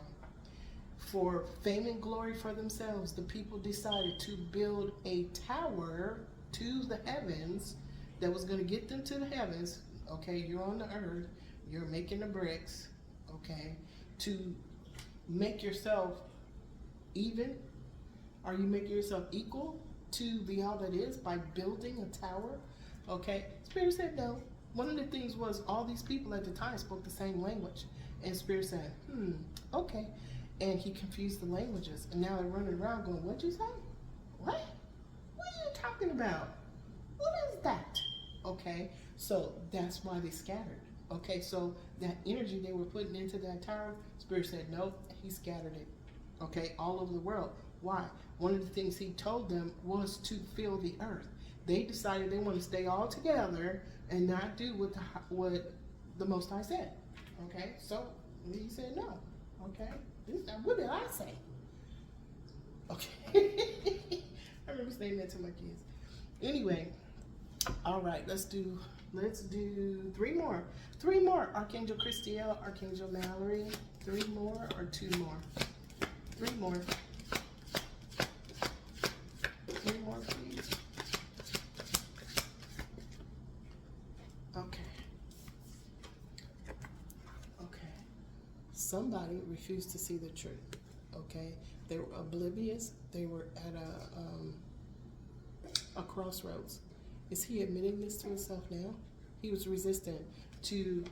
For fame and glory for themselves, the people decided to build a tower to the heavens that was going to get them to the heavens. Okay, you're on the earth, you're making the bricks, okay, to make yourself even. Are you making yourself equal to the all that is by building a tower? Okay, Spirit said no. One of the things was all these people at the time spoke the same language, and Spirit said, okay, and he confused the languages, and now they're running around going, what'd you say? What are you talking about? What is that? Okay, so that's why they scattered. Okay, so that energy they were putting into that tower, Spirit said, nope, he scattered it. Okay, all over the world. Why? One of the things he told them was to fill the earth. They decided they want to stay all together and not do what the Most High said. Okay, so he said no. Okay, what did I say? Okay, I remember saying that to my kids. Anyway. All right, let's do 3 more. 3 more. Archangel Christiel, Archangel Mallory. 3 more or 2 more? 3 more. 3 more, please. Okay. Okay. Somebody refused to see the truth. Okay. They were oblivious. They were at a crossroads. Is he admitting this to himself now? He was resistant to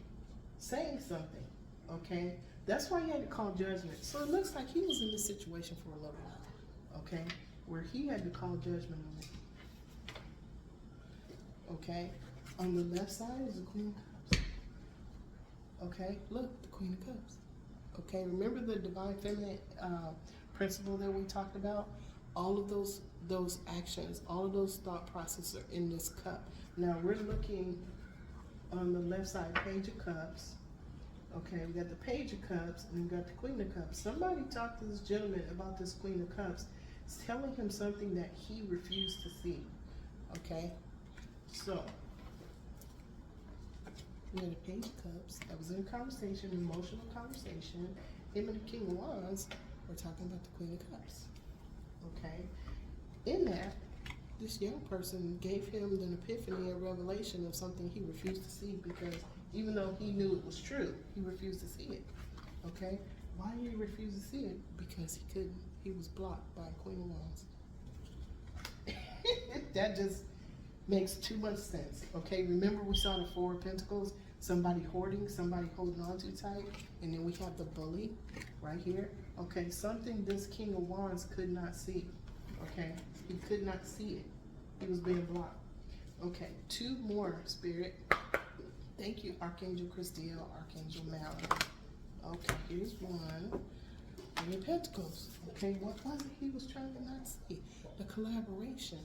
saying something, okay? That's why he had to call judgment. So it looks like he was in this situation for a little while, okay? Where he had to call judgment on it, okay? On the left side is the Queen of Cups, okay? Look, the Queen of Cups, Okay, remember the divine feminine principle that we talked about? All of those actions, all of those thought processes are in this cup. Now we're looking on the left side, Page of Cups. Okay, we got the Page of Cups and we got the Queen of Cups. Somebody talked to this gentleman about this Queen of Cups. It's telling him something that he refused to see. Okay, so we had a Page of Cups that was in a conversation, emotional conversation. Him and the King of Wands were talking about the Queen of Cups. Okay, in that, this young person gave him an epiphany, a revelation of something he refused to see, because even though he knew it was true, he refused to see it. Okay, why did he refuse to see it? Because he couldn't. He was blocked by Queen of Wands. That just makes too much sense. Okay, remember we saw the Four of Pentacles, somebody hoarding, somebody holding on too tight, and then we have the bully right here. Okay, something this King of Wands could not see. Okay, he could not see it. He was being blocked. Okay, two more, Spirit. Thank you, Archangel Christiel, Archangel Mallory. Okay, here's one. Three of Pentacles. Okay, what was it he was trying to not see? The collaboration.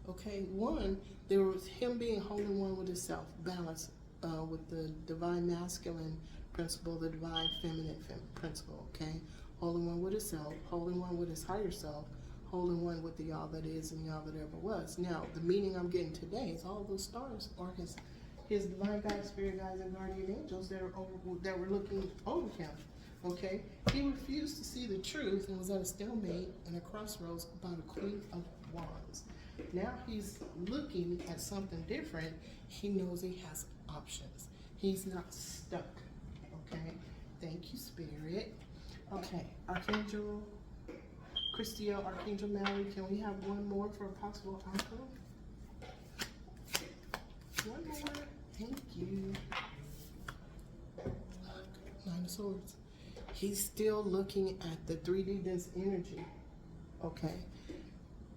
Okay, one, there was him being holding one with himself, balance with the divine masculine principle, the divine feminine principle. Okay, holding one with himself, holding one with his higher self, holding one with the y'all that is and y'all that ever was. Now, the meaning I'm getting today is all those stars are his divine guides, spirit guides, and guardian angels that were looking over him. Okay, he refused to see the truth and was at a stalemate and a crossroads about a Queen of Wands. Now he's looking at something different. He knows he has options. He's not stuck. Okay, thank you, Spirit. Okay, Archangel Christiel, Archangel Mallory, can we have one more for a possible outcome? One more. Thank you. Nine of Swords. He's still looking at the 3D dense energy. Okay.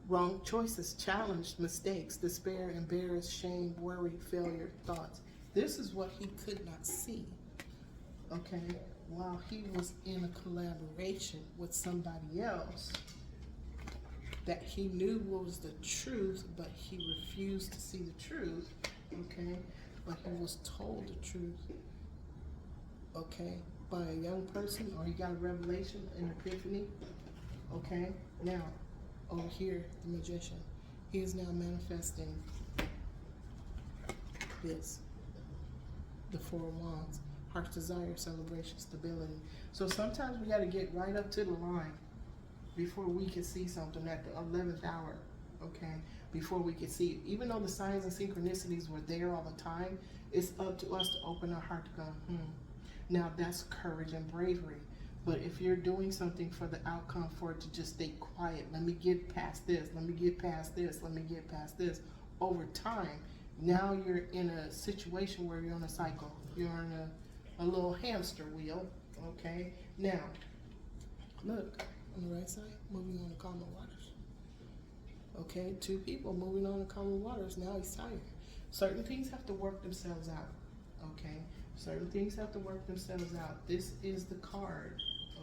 Wrong choices, challenged, mistakes, despair, embarrassed, shame, worry, failure, thoughts. This is what he could not see. Okay. While he was in a collaboration with somebody else that he knew was the truth, but he refused to see the truth. Okay. But he was told the truth. Okay. By a young person, or he got a revelation, an epiphany. Okay, now over here, the Magician, he is now manifesting this, the Four of Wands, heart's desire, celebration, stability. So sometimes we got to get right up to the line before we can see something at the 11th hour. Okay, before we can see it. Even though the signs and synchronicities were there all the time, it's up to us to open our heart to go, Now that's courage and bravery. But if you're doing something for the outcome, for it to just stay quiet, let me get past this, let me get past this, let me get past this, over time, now you're in a situation where you're on a cycle. You're on a little hamster wheel, okay? Now, look, on the right side, moving on to calmer waters. Okay, two people moving on to calmer waters. Now he's tired. Certain things have to work themselves out, okay? Certain things have to work themselves out. This is the card,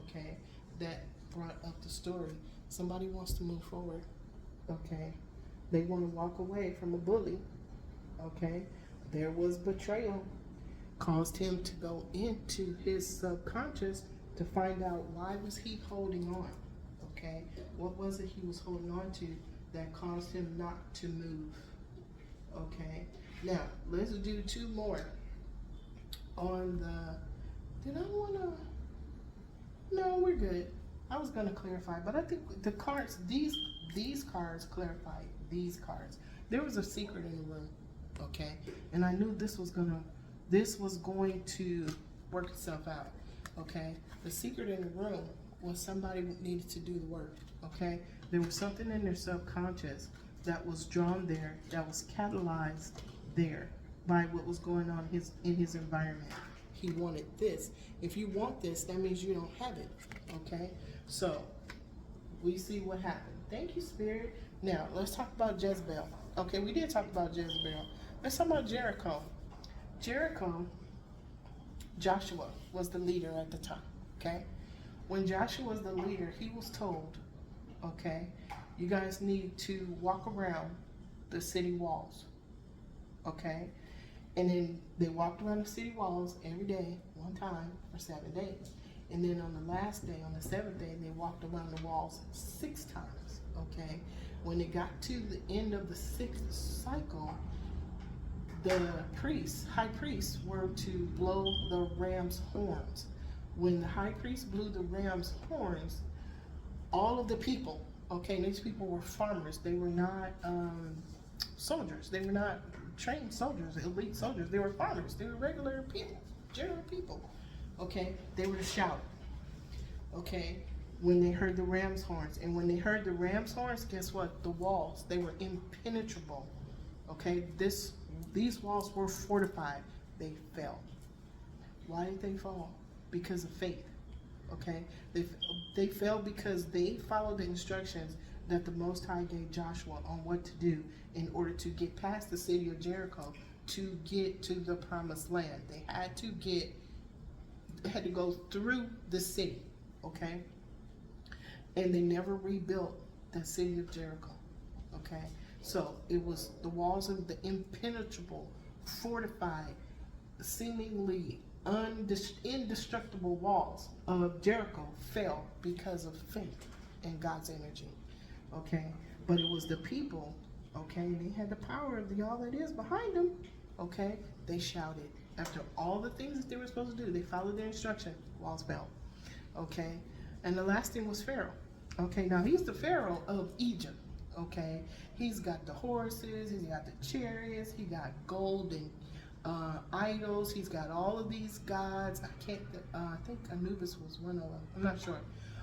okay, that brought up the story. Somebody wants to move forward, okay? They want to walk away from a bully, okay? There was betrayal. Caused him to go into his subconscious to find out why was he holding on, okay? What was it he was holding on to that caused him not to move, okay? Now, let's do two more. On the, did I wanna, no, we're good. I was gonna clarify, but I think the cards, these cards clarify these cards. There was a secret in the room, okay? And I knew this was going to work itself out, okay? The secret in the room was somebody needed to do the work, okay? There was something in their subconscious that was drawn there, that was catalyzed there by what was going on in his environment. He wanted this. If you want this, that means you don't have it, okay? So, we see what happened. Thank you, Spirit. Now, let's talk about Jezebel. Okay, we did talk about Jezebel. Let's talk about Jericho. Jericho, Joshua was the leader at the time, Okay? When Joshua was the leader, he was told, okay, you guys need to walk around the city walls. Okay? And then they walked around the city walls every day, one time, for 7 days. And then on the last day, on the 7th day, they walked around the walls 6 times. Okay? When it got to the end of the 6th cycle, the priests, high priests, were to blow the ram's horns. When the high priest blew the ram's horns, all of the people, okay, and these people were farmers. They were not soldiers. They were not trained soldiers, elite soldiers. They were farmers. They were regular people, general people. Okay, they were to shout. Okay, when they heard the ram's horns. And when they heard the ram's horns, guess what? The walls, they were impenetrable. Okay, these walls were fortified. They fell. Why did they fall? Because of faith. Okay, they fell because they followed the instructions that the Most High gave Joshua on what to do in order to get past the city of Jericho to get to the promised land. They had to go through the city. Okay, and they never rebuilt the city of Jericho. Okay, so it was the walls of the impenetrable, fortified, seemingly indestructible walls of Jericho fell because of faith and God's energy. Okay, but it was the people. Okay, they had the power of the all that is behind them. Okay, they shouted after all the things that they were supposed to do. They followed their instruction. Walls fell. Okay, and the last thing was Pharaoh. Okay, now he's the Pharaoh of Egypt. Okay, he's got the horses, he's got the chariots, he got gold and idols. He's got all of these gods. I think Anubis was one of them. I'm not sure.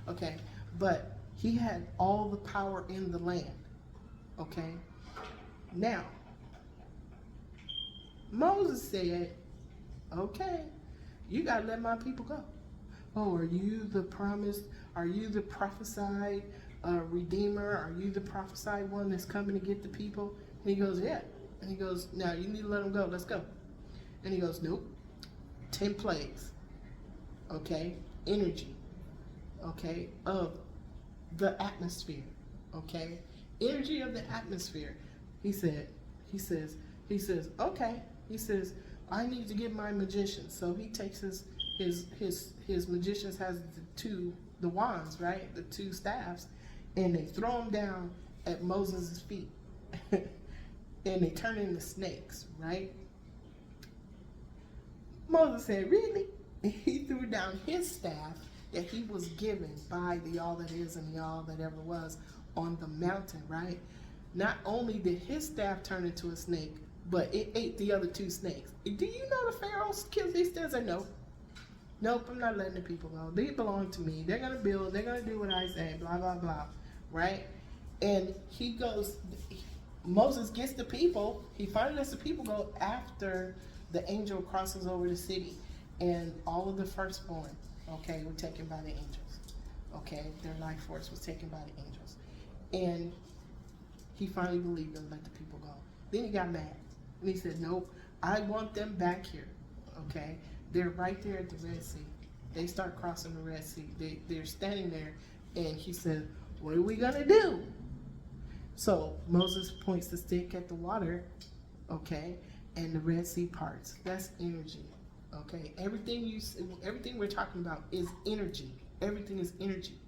Okay, but he had all the power in the land. Okay, now Moses said, okay, you gotta let my people go. Oh, are you the promised? Are you the prophesied redeemer? Are you the prophesied one that's coming to get the people? And he goes, yeah. And he goes, now you need to let them go. Let's go. And he goes, nope. 10 plagues. Okay, energy. Okay, of the atmosphere. Okay, energy of the atmosphere. He says, okay. He says, I need to get my magicians. So he takes his magicians has the wands, right? The 2 staffs, and they throw them down at Moses' feet. And they turn into snakes, right? Moses said, really? And he threw down his staff that he was given by the all that is and the all that ever was on the mountain, right? Not only did his staff turn into a snake, but it ate the other 2 snakes. Do you know the Pharaoh kills these things? I know. Nope, I'm not letting the people go. They belong to me. They're going to build. They're going to do what I say, blah, blah, blah, right? And he goes, Moses gets the people. He finally lets the people go after the angel crosses over the city. And all of the firstborn, okay, were taken by the angels. Okay, their life force was taken by the angels. And he finally believed and let the people go. Then he got mad. And he said, nope, I want them back here. Okay, they're right there at the Red Sea. They start crossing the Red Sea. They're standing there. And he said, what are we going to do? So Moses points the stick at the water, okay, and the Red Sea parts. That's energy, okay? Everything we're talking about is energy. Everything is energy,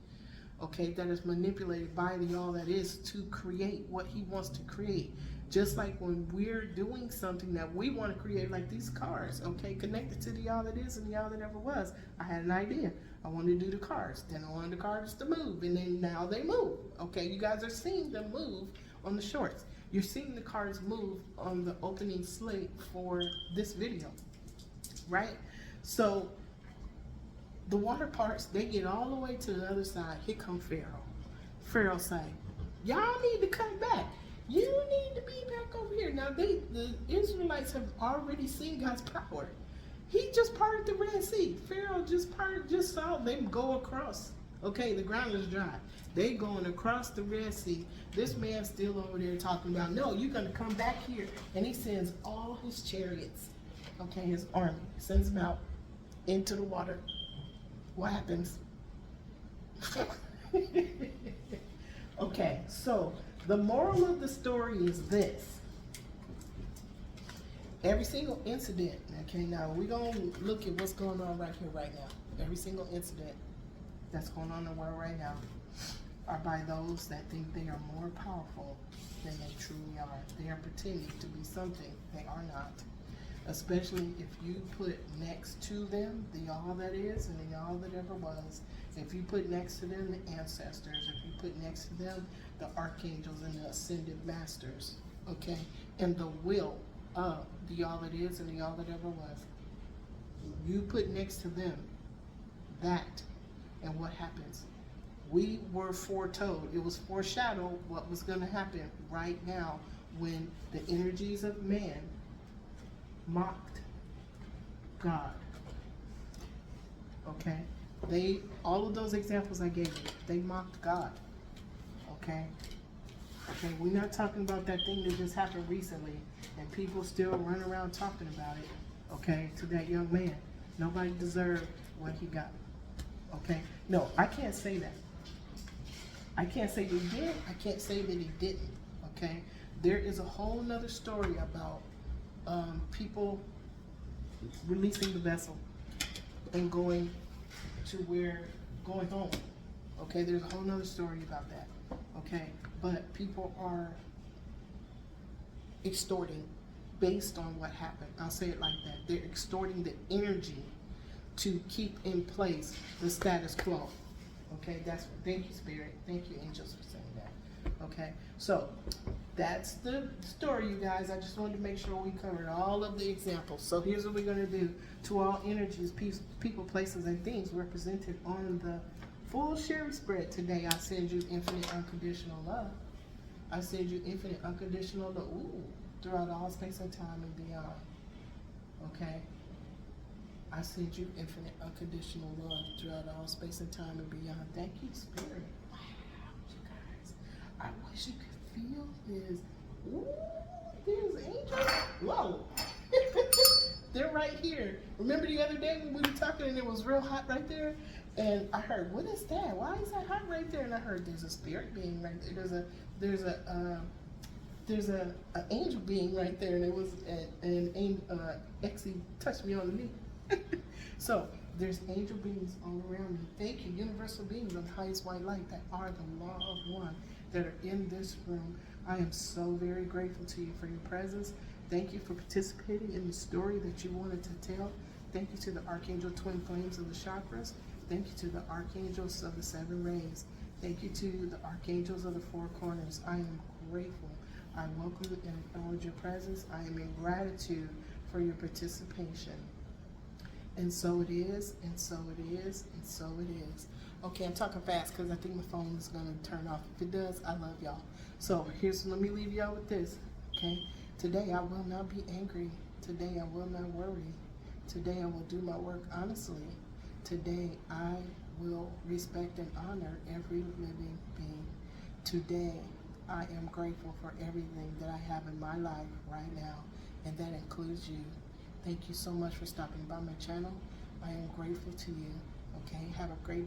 okay, that is manipulated by the all that is to create what he wants to create. Just like when we're doing something that we want to create, like these cars, okay, connected to the all that is and the all that ever was. I had an idea. I wanted to do the cars. Then I wanted the cars to move, and then now they move. Okay, you guys are seeing them move on the shorts. You're seeing the cars move on the opening slate for this video, right? So the water parts, they get all the way to the other side. Here come Pharaoh. Pharaoh saying, y'all need to come back. You need to be back over here. Now the Israelites have already seen God's power. He just parted the Red Sea. Pharaoh just saw them go across. Okay, the ground is dry. They going across the Red Sea. This man's still over there talking about, no, you're going to come back here. And he sends all his chariots, okay, his army, sends them out into the water. What happens? Okay, so the moral of the story is this. Every single incident, okay, now we're going to look at what's going on right here, right now. Every single incident that's going on in the world right now are by those that think they are more powerful than they truly are. They are pretending to be something they are not. Especially if you put next to them the all that is and the all that ever was. If you put next to them the ancestors, if you put next to them the archangels and the ascended masters, okay, and the will of the all that is and the all that ever was. You put next to them that, and what happens? We were foretold, it was foreshadowed what was going to happen right now when the energies of man mocked God. Okay? All of those examples I gave you, they mocked God. Okay? Okay, we're not talking about that thing that just happened recently and people still run around talking about it, okay, to that young man. Nobody deserved what he got. Okay? No, I can't say that. I can't say that he did. I can't say that he didn't. Okay? There is a whole nother story about people releasing the vessel and going home. Okay? There's a whole nother story about that. Okay? But people are extorting based on what happened. I'll say it like that. They're extorting the energy to keep in place the status quo. Okay, thank you, Spirit. Thank you, angels, for saying that. Okay, so that's the story, you guys. I just wanted to make sure we covered all of the examples. So here's what we're going to do. To all energies, people, places, and things represented on the full sharing spread today, I send you infinite unconditional love. I send you infinite unconditional love throughout all space and time and beyond. Okay? I send you infinite unconditional love throughout all space and time and beyond. Thank you, Spirit. Wow, you guys. I wish you could feel this. Ooh, there's angels. Whoa. They're right here. Remember the other day when we were talking and it was real hot right there? And I heard, what is that? Why is that hot right there? And I heard there's a spirit being right there. There's a angel being right there, and it was an Exie touched me on the knee. So there's angel beings all around me. Thank you, universal beings of the highest white light that are the law of one that are in this room. I am so very grateful to you for your presence. Thank you for participating in the story that you wanted to tell. Thank you to the Archangel Twin Flames of the Chakras. Thank you to the Archangels of the Seven Rays. Thank you to the Archangels of the Four Corners. I am grateful. I welcome and acknowledge your presence. I am in gratitude for your participation. And so it is, and so it is, and so it is. Okay, I'm talking fast because I think my phone is going to turn off. If it does, I love y'all. So let me leave y'all with this, okay? Today I will not be angry. Today I will not worry. Today I will do my work honestly. Today I will respect and honor every living being. Today I am grateful for everything that I have in my life right now, and that includes you. Thank you so much for stopping by my channel. I am grateful to you. Okay, have a great